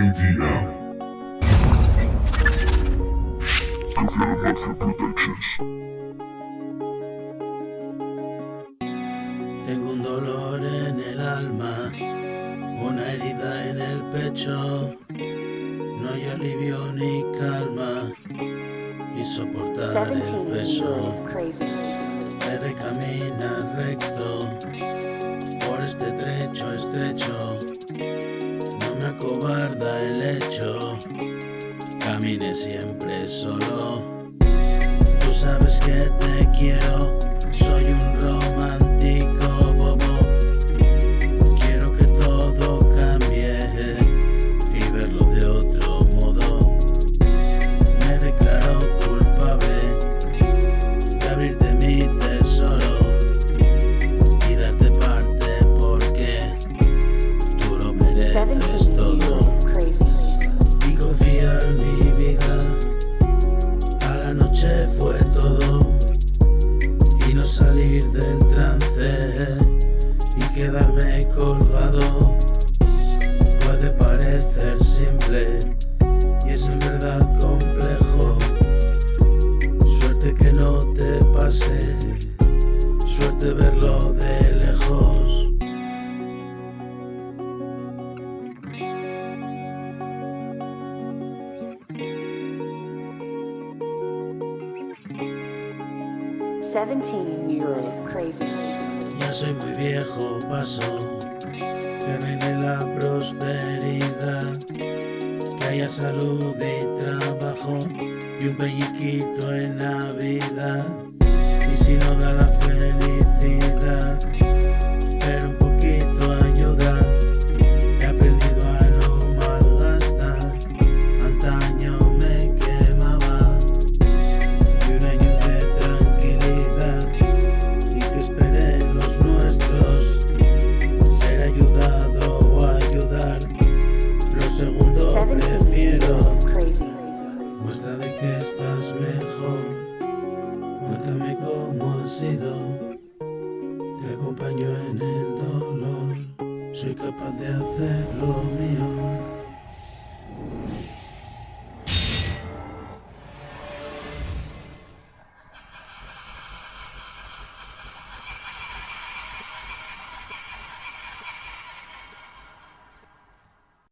QDM. Tengo un dolor en el alma, una herida en el pecho. No hay alivio ni calma y soportar el peso. He de caminar recto por este trecho estrecho. No me acobarda el hecho, camine siempre solo. Tú sabes que te quiero, soy un romántico bobo. Quiero que todo cambie y verlo de otro modo. Me declaro culpable de abrirte mi tesoro y darte parte porque tú lo mereces todo. Y confiar mi vida a la noche fue todo, y no salir del trance y quedarme colgado. Puede parecer simple y es en verdad complejo. Suerte que no te pase, suerte verlo de lejos. €17 crazy. Ya soy muy viejo, paso que reine la prosperidad, que haya salud y trabajo y un pellizquito en Navidad. Y si no da la felicidad, pero un poquito ayuda. He aprendido a no malgastar, antaño me quemaba. Y un año de tranquilidad y que esperen los nuestros, ser ayudado o ayudar. Lo segundo prefiero. Muestra de que estás mejor, cuéntame cómo ha sido. Te acompaño en el dolor, soy capaz de hacer lo mío.